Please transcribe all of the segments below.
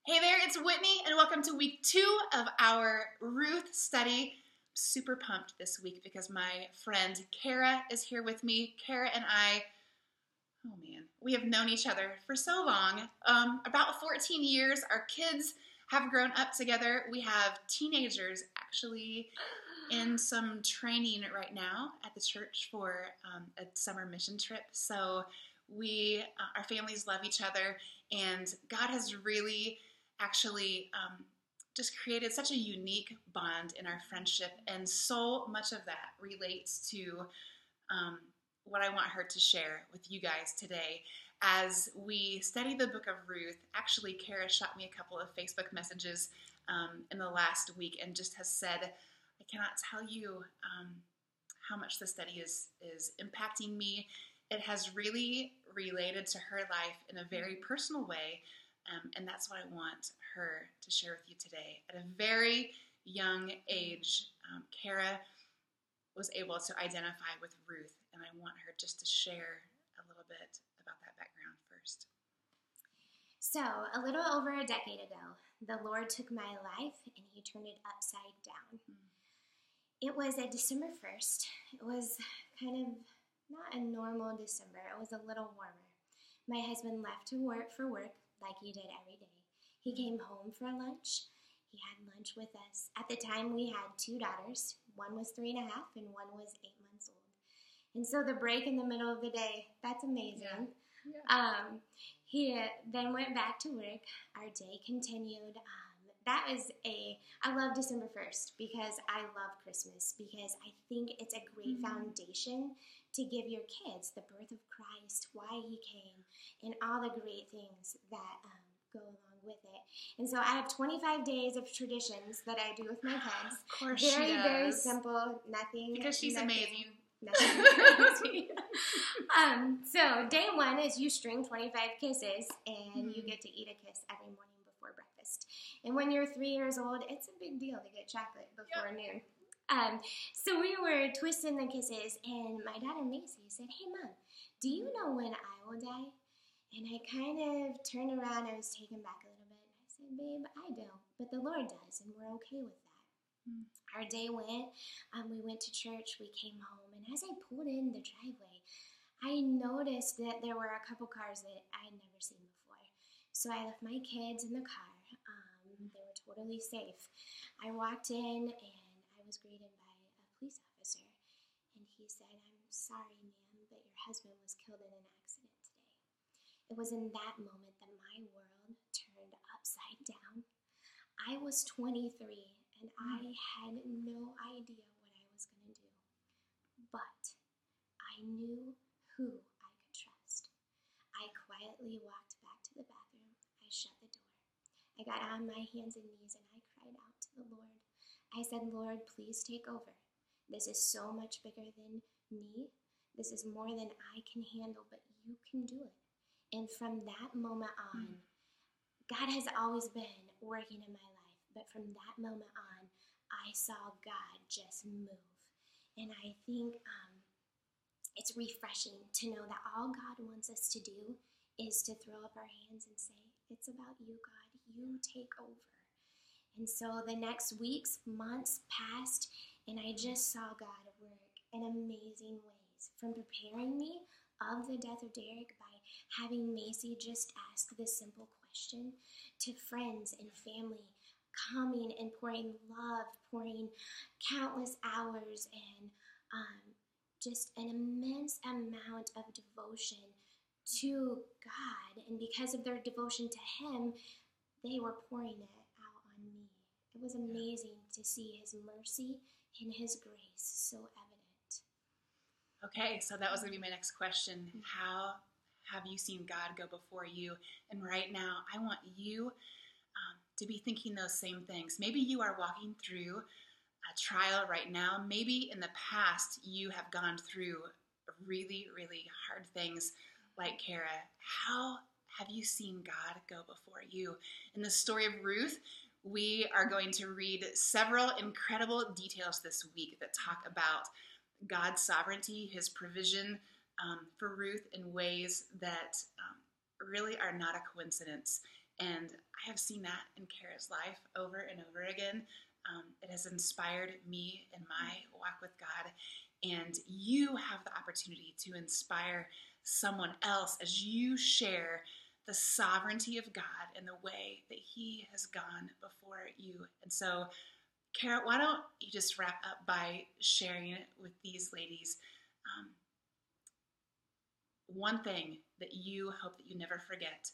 Hey there, it's Whitney, and welcome to week 2 of our Ruth study. I'm super pumped this week because my friend Kara is here with me. Kara and I, oh man, we have known each other for so long, about 14 years. Our kids have grown up together. We have teenagers actually in some training right now at the church for a summer mission trip. So our families love each other, and God has really actually just created such a unique bond in our friendship, and so much of that relates to what I want her to share with you guys today. As we study the book of Ruth, actually Kara shot me a couple of Facebook messages in the last week and just has said, I cannot tell you how much the study is impacting me. It has really related to her life in a very personal way. And that's what I want her to share with you today. At a very young age, Kara was able to identify with Ruth, and I want her just to share a little bit about that background first. So, a little over a decade ago, the Lord took my life and He turned it upside down. It was a December 1st. It was kind of not a normal December. It was a little warmer. My husband left to work like he did every day. He came home for lunch. He had lunch with us. At the time, we had 2 daughters. One was 3 and a half, and one was 8 months old. And so the break in the middle of the day, that's amazing. Yeah. He then went back to work. Our day continued. I love December 1st because I love Christmas, because I think it's a great foundation to give your kids the birth of Christ, why He came, and all the great things that go along with it. And so I have 25 days of traditions that I do with my kids. Of course Very simple, nothing. Because she's amazing. Nothing crazy. So day 1 is you string 25 kisses, and you get to eat a kiss every morning before breakfast. And when you're 3 years old, it's a big deal to get chocolate before noon. So we were twisting the kisses, and my daughter Macy said, "Hey, Mom, do you know when I will die?" And I kind of turned around. I was taken back a little bit, and I said, "Babe, I don't, but the Lord does, and we're okay with that." Our day went. We went to church. We came home, and as I pulled in the driveway, I noticed that there were a couple cars that I had never seen before. So I left my kids in the car. They were totally safe. I walked in, and I was greeted by a police officer, and he said, "I'm sorry, ma'am, but your husband was killed in an accident today." It was in that moment that my world turned upside down. I was 23, and I had no idea what I was going to do, but I knew who I could trust. I quietly walked back to the bathroom. I shut the door. I got on my hands and knees, and I cried out to the Lord. I said, "Lord, please take over. This is so much bigger than me. This is more than I can handle, but you can do it." And from that moment on, God has always been working in my life, but from that moment on, I saw God just move. And I think it's refreshing to know that all God wants us to do is to throw up our hands and say, "It's about you, God. You take over." And so the next weeks, months passed, and I just saw God work in amazing ways, from preparing me of the death of Derek by having Macy just ask this simple question, to friends and family coming and pouring love, pouring countless hours, and just an immense amount of devotion to God. And because of their devotion to Him, they were pouring it out on me. It was amazing to see His mercy and His grace so evident. Okay, so that was going to be my next question. How have you seen God go before you? And right now, I want you to be thinking those same things. Maybe you are walking through a trial right now. Maybe in the past, you have gone through really, really hard things like Kara. How have you seen God go before you? In the story of Ruth, we are going to read several incredible details this week that talk about God's sovereignty, His provision for Ruth in ways that really are not a coincidence. And I I have seen that in Kara's life over and over again. It has inspired me in my walk with God, and you have the opportunity to inspire someone else as you share the sovereignty of God and the way that He has gone before you. And so, Kara, why don't you just wrap up by sharing with these ladies one thing that you hope that you never forget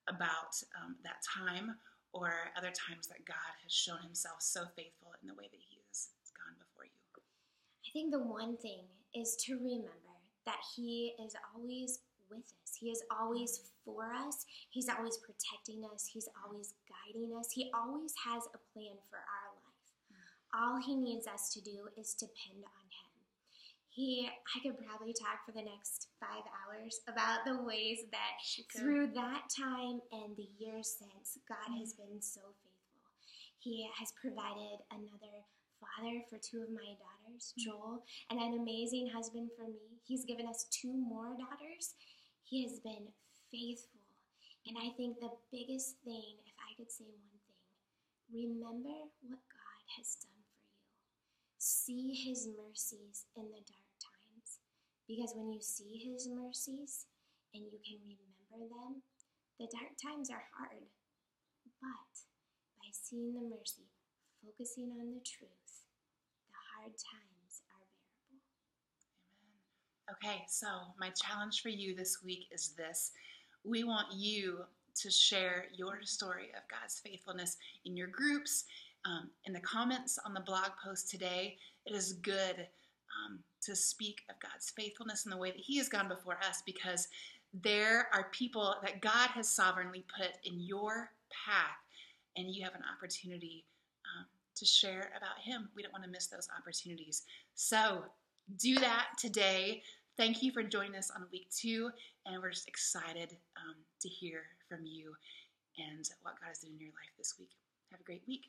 about that time, or other times that God has shown Himself so faithful in the way that He has gone before you. I think the one thing is to remember that He is always with us. He is always for us. He's always protecting us. He's always guiding us. He always has a plan for our life. All He needs us to do is depend on Him. I could probably talk for the next 5 hours about the ways that through that time and the years since, God has been so faithful. He has provided another father for 2 of my daughters, Joel, and an amazing husband for me. He's given us 2 more daughters. He has been faithful. And I think the biggest thing, if I could say one thing, remember what God has done for you. See His mercies in the dark times. Because when you see His mercies and you can remember them, the dark times are hard. But by seeing the mercy, focusing on the truth, the hard times are bearable. Amen. Okay, so my challenge for you this week is this. We want you to share your story of God's faithfulness in your groups, in the comments on the blog post today. It is good to speak of God's faithfulness in the way that He has gone before us, because there are people that God has sovereignly put in your path, and you have an opportunity to share about Him. We don't want to miss those opportunities. So do that today. Thank you for joining us on week 2, and we're just excited to hear from you and what God is doing in your life this week. Have a great week.